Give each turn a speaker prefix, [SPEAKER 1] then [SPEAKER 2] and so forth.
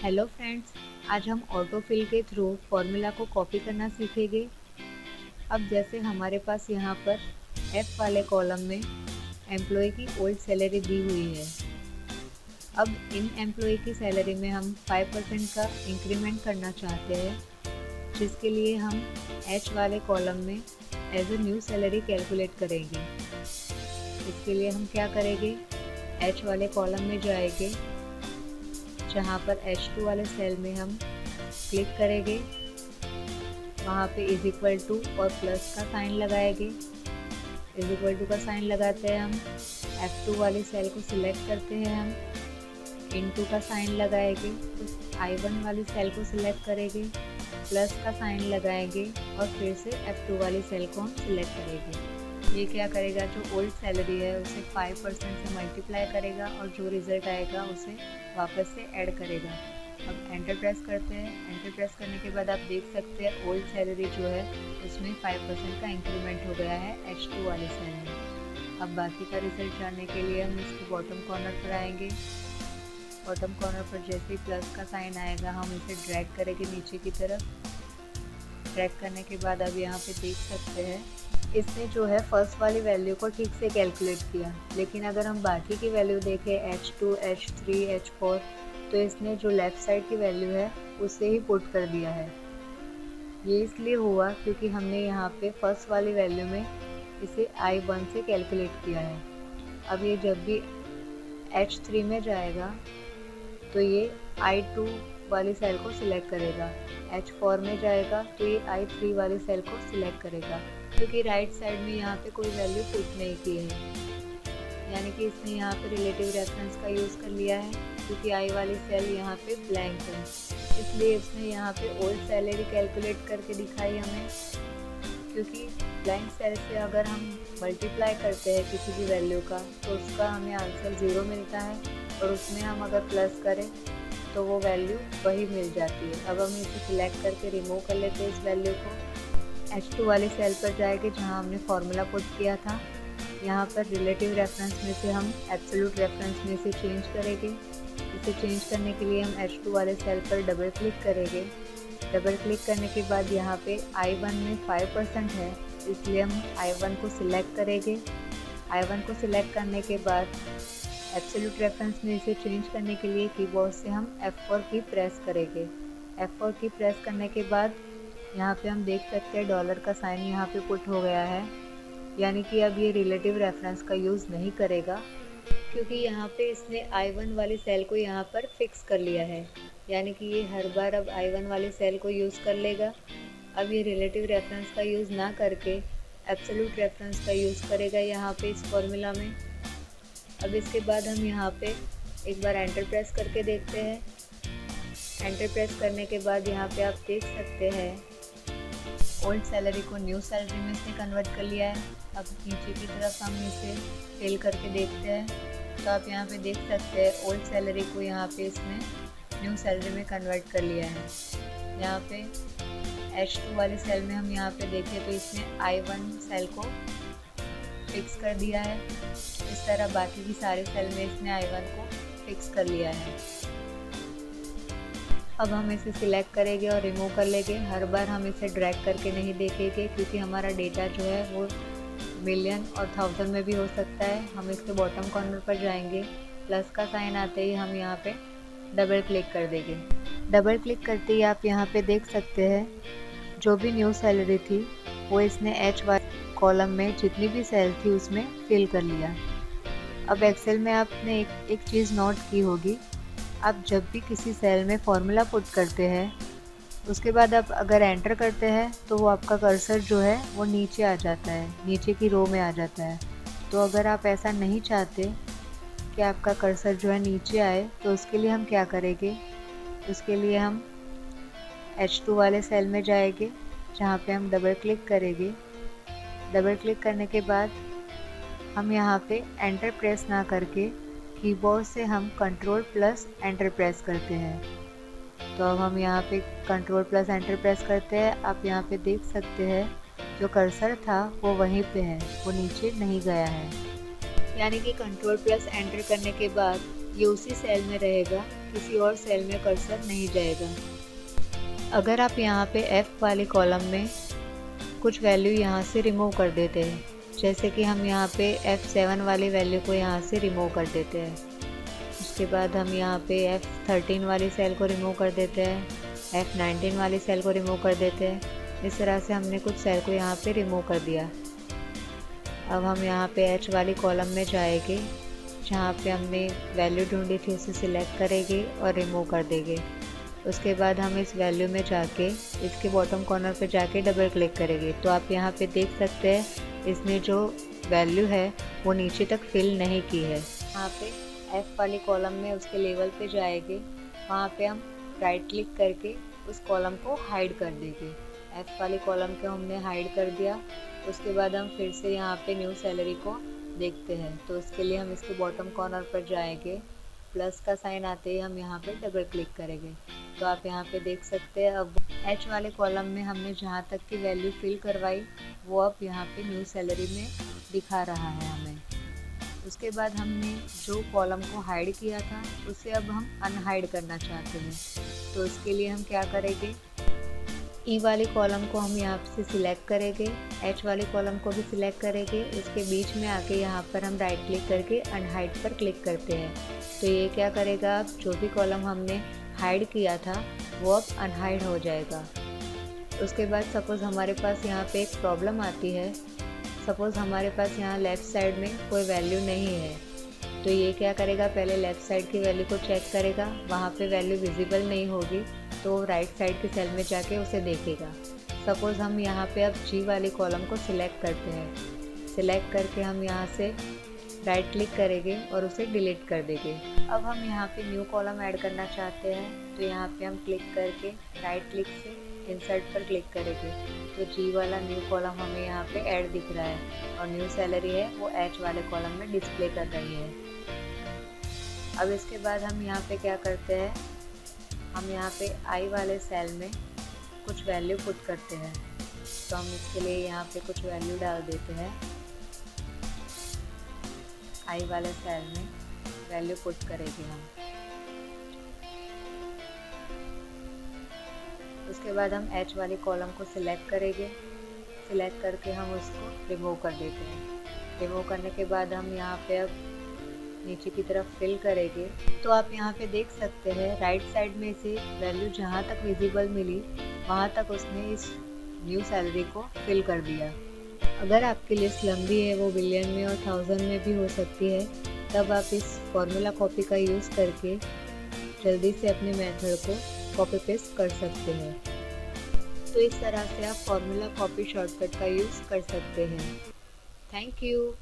[SPEAKER 1] Hello friends, आज हम autofill के थ्रू फॉर्मूला को कॉपी करना सीखेंगे। अब जैसे हमारे पास यहाँ पर एफ वाले कॉलम में एम्प्लॉय की ओल्ड सैलरी दी हुई है। अब इन एम्प्लॉय की सैलरी में हम 5% का इंक्रीमेंट करना चाहते हैं, जिसके लिए हम एच वाले कॉलम में as a new salary calculate करेंगे। इसके लिए हम क्या करेंगे, एच वाले कॉलम में जाएंगे, जहाँ पर H2 वाले सेल में हम क्लिक करेंगे, वहाँ पे इज इक्वल टू और प्लस का साइन लगाएंगे। इज इक्वल टू का साइन लगाते हैं, हम F2 वाले सेल को सिलेक्ट करते हैं, हम इनटू का साइन लगाएंगे, तो I1 वाली सेल को सिलेक्ट करेंगे, प्लस का साइन लगाएंगे और फिर से F2 वाली सेल को हम सिलेक्ट करेंगे। ये क्या करेगा, जो ओल्ड सैलरी है उसे 5% से मल्टीप्लाई करेगा और जो रिज़ल्ट आएगा उसे वापस से ऐड करेगा। अब एंटर प्रेस करते हैं। एंटर प्रेस करने के बाद आप देख सकते हैं ओल्ड सैलरी जो है उसमें 5% का इंक्रीमेंट हो गया है H2 वाले सेल में। अब बाकी का रिजल्ट जानने के लिए हम इसको बॉटम कॉर्नर पर आएंगे। बॉटम कॉर्नर पर जैसे ही प्लस का साइन आएगा हम इसे ड्रैग करेंगे नीचे की तरफ। ड्रैग करने के बाद अब यहाँ पे देख सकते हैं इसने जो है फर्स्ट वाली वैल्यू को ठीक से कैलकुलेट किया, लेकिन अगर हम बाकी की वैल्यू देखें H2, H3, H4, तो इसने जो लेफ़्ट साइड की वैल्यू है उसे ही पुट कर दिया है। ये इसलिए हुआ क्योंकि हमने यहाँ पे फर्स्ट वाली वैल्यू में इसे I1 से कैलकुलेट किया है। अब ये जब भी H3 में जाएगा तो ये I2 वाली सेल को सिलेक्ट करेगा, H4 में जाएगा तो ये I3 वाली सेल को सिलेक्ट करेगा, क्योंकि राइट साइड में यहाँ पे कोई वैल्यू पुट नहीं की है, यानी कि इसने यहाँ पे रिलेटिव रेफरेंस का यूज़ कर लिया है, क्योंकि आई वाली सेल यहाँ पे ब्लैंक है, इसलिए इसने यहाँ पे ओल्ड सैलरी कैलकुलेट करके दिखाई हमें। क्योंकि ब्लैंक सेल से अगर हम मल्टीप्लाई करते हैं किसी भी वैल्यू का तो उसका हमें आंसर 0 मिलता है, और उसमें हम अगर प्लस करें तो वो वैल्यू वही मिल जाती है। अब हम इसे सिलेक्ट करके रिमूव कर लेते हैं इस वैल्यू को। H2 वाले सेल पर जाएंगे जहां हमने फार्मूला पुट किया था। यहां पर रिलेटिव रेफरेंस में से हम एब्सोल्यूट रेफरेंस में से चेंज करेंगे। इसे चेंज करने के लिए हम H2 वाले सेल पर डबल क्लिक करेंगे। डबल क्लिक करने के बाद यहाँ पे I1 में 5% है, इसलिए हम I1 को सिलेक्ट करेंगे। I1 को सिलेक्ट करने के बाद एब्सोल्यूट रेफरेंस में इसे चेंज करने के लिए कीबोर्ड से हम F4 की प्रेस करेंगे। F4 की प्रेस करने के बाद यहाँ पे हम देख सकते हैं डॉलर का साइन यहाँ पे पुट हो गया है, यानी कि अब ये रिलेटिव रेफरेंस का यूज़ नहीं करेगा, क्योंकि यहाँ पे इसने I1 वाली सेल को यहाँ पर फिक्स कर लिया है, यानी कि ये हर बार अब I1 वाली सेल को यूज़ कर लेगा। अब ये रिलेटिव रेफरेंस का यूज़ ना करके एब्सोल्यूट रेफरेंस का यूज़ करेगा यहाँ पे इस फॉर्मूला में। अब इसके बाद हम यहाँ पे एक बार एंटर प्रेस करके देखते हैं। एंटर प्रेस करने के बाद यहाँ पे आप देख सकते हैं ओल्ड सैलरी को न्यू सैलरी में इसने कन्वर्ट कर लिया है। अब नीचे की तरफ हम इसे फिल करके देखते हैं, तो आप यहाँ पे देख सकते हैं ओल्ड सैलरी को यहाँ पे इसने न्यू सैलरी में कन्वर्ट कर लिया है। यहाँ पे H2 वाली सेल में हम यहाँ पे देखें तो इसने I1 सेल को फिक्स कर दिया है। इस तरह बाकी की सारी सेल में इसने I1 को फिक्स कर लिया है। अब हम इसे सिलेक्ट करेंगे और रिमूव कर लेंगे। हर बार हम इसे ड्रैग करके नहीं देखेंगे, क्योंकि हमारा डेटा जो है वो मिलियन और 1000 में भी हो सकता है। हम इसके बॉटम कॉर्नर पर जाएंगे, प्लस का साइन आते ही हम यहाँ पे डबल क्लिक कर देंगे। डबल क्लिक करते ही आप यहाँ पे देख सकते हैं जो भी न्यू सैलरी थी वो इसने H वाले कॉलम में जितनी भी सेल थी उसमें फिल कर लिया। अब एक्सेल में आपने एक चीज़ नोट की होगी, आप जब भी किसी सेल में फॉर्मूला पुट करते हैं उसके बाद आप अगर एंटर करते हैं तो वो आपका कर्सर जो है वो नीचे आ जाता है, नीचे की रो में आ जाता है। तो अगर आप ऐसा नहीं चाहते कि आपका कर्सर जो है नीचे आए, तो उसके लिए हम क्या करेंगे, उसके लिए हम H2 वाले सेल में जाएंगे जहाँ पे हम डबल क्लिक करेंगे। डबल क्लिक करने के बाद हम यहाँ पे एंटर प्रेस ना करके कीबोर्ड से हम कंट्रोल प्लस एंटर प्रेस करते हैं। तो अब हम यहाँ पे कंट्रोल प्लस एंटर प्रेस करते हैं। आप यहाँ पे देख सकते हैं जो कर्सर था वो वहीं पे है, वो नीचे नहीं गया है, यानी कि कंट्रोल प्लस एंटर करने के बाद ये उसी सेल में रहेगा किसी और सेल में कर्सर नहीं जाएगा। अगर आप यहाँ पे F वाली कॉलम में कुछ वैल्यू यहाँ से रिमूव कर देते हैं, जैसे कि हम यहाँ पे F7 वाली वैल्यू को यहाँ से रिमूव कर देते हैं, उसके बाद हम यहाँ पे F13 वाली सेल को रिमूव कर देते हैं, F19 वाली सेल को रिमूव कर देते हैं। इस तरह से हमने कुछ सेल को यहाँ पे रिमूव कर दिया। अब हम यहाँ पे H वाली कॉलम में जाएंगे, जहाँ पे हमने वैल्यू ढूंढी थी उसे सिलेक्ट करेंगे और रिमूव कर देंगे। उसके बाद हम इस वैल्यू में जाके इसके बॉटम कॉर्नर पे जाके डबल क्लिक करेंगे, तो आप यहाँ पे देख सकते हैं इसने जो वैल्यू है वो नीचे तक फिल नहीं की है। यहाँ पे F वाली कॉलम में उसके लेवल पे जाएंगे, वहाँ पे हम राइट क्लिक करके उस कॉलम को हाइड कर देंगे। F वाली कॉलम को हमने हाइड कर दिया। उसके बाद हम फिर से यहाँ पे न्यू सैलरी को देखते हैं, तो उसके लिए हम इसके बॉटम कॉर्नर पर जाएंगे, प्लस का साइन आते ही हम यहाँ पे डबल क्लिक करेंगे। तो आप यहाँ पे देख सकते हैं अब H वाले कॉलम में हमने जहाँ तक की वैल्यू फिल करवाई वो अब यहाँ पे न्यू सैलरी में दिखा रहा है हमें। उसके बाद हमने जो कॉलम को हाइड किया था उसे अब हम अनहाइड करना चाहते हैं, तो उसके लिए हम क्या करेंगे, ई वाली कॉलम को हम यहाँ से सिलेक्ट करेंगे, H वाली कॉलम को भी सिलेक्ट करेंगे, उसके बीच में आके यहाँ पर हम राइट क्लिक करके अनहाइड पर क्लिक करते हैं। तो ये क्या करेगा, अब जो भी कॉलम हमने हाइड किया था वो अब अनहाइड हो जाएगा। उसके बाद सपोज़ हमारे पास यहाँ पे एक प्रॉब्लम आती है, सपोज़ हमारे पास यहाँ लेफ़्ट साइड में कोई वैल्यू नहीं है, तो ये क्या करेगा, पहले लेफ़्ट साइड की वैल्यू को चेक करेगा, वहाँ पे वैल्यू विजिबल नहीं होगी तो राइट साइड की सेल में जाके उसे देखेगा। सपोज़ हम यहाँ पे अब G वाली कॉलम को सिलेक्ट करते हैं, सिलेक्ट करके हम यहाँ से राइट क्लिक करेंगे और उसे डिलीट कर देंगे। अब हम यहाँ पे न्यू कॉलम ऐड करना चाहते हैं, तो यहाँ पे हम क्लिक करके राइट क्लिक से इंसर्ट पर क्लिक करेंगे, तो G वाला न्यू कॉलम हमें यहाँ पे ऐड दिख रहा है और न्यू सैलरी है वो H वाले कॉलम में डिस्प्ले कर रही है। अब इसके बाद हम यहाँ पे क्या करते हैं, हम यहाँ पे I वाले सेल में कुछ वैल्यू पुट करते हैं, तो हम इसके लिए यहाँ पे कुछ वैल्यू डाल देते हैं। I वाले सेल में वैल्यू पुट करेंगे हम। उसके बाद हम H वाली कॉलम को सिलेक्ट करेंगे, सिलेक्ट करके हम उसको रिमूव कर देते हैं। रिमूव करने के बाद हम यहाँ पे अब नीचे की तरफ फिल करेंगे, तो आप यहाँ पे देख सकते हैं राइट साइड में से वैल्यू जहाँ तक विजिबल मिली वहाँ तक उसने इस न्यू सैलरी को फिल कर दिया। अगर आपकी लिस्ट लंबी है, वो बिलियन में और 1000 में भी हो सकती है, तब आप इस फॉर्मूला कॉपी का यूज़ करके जल्दी से अपने मेथड को कॉपी पेस्ट कर सकते हैं। तो इस तरह से आप फॉर्मूला कॉपी शॉर्टकट का यूज़ कर सकते हैं। Thank you.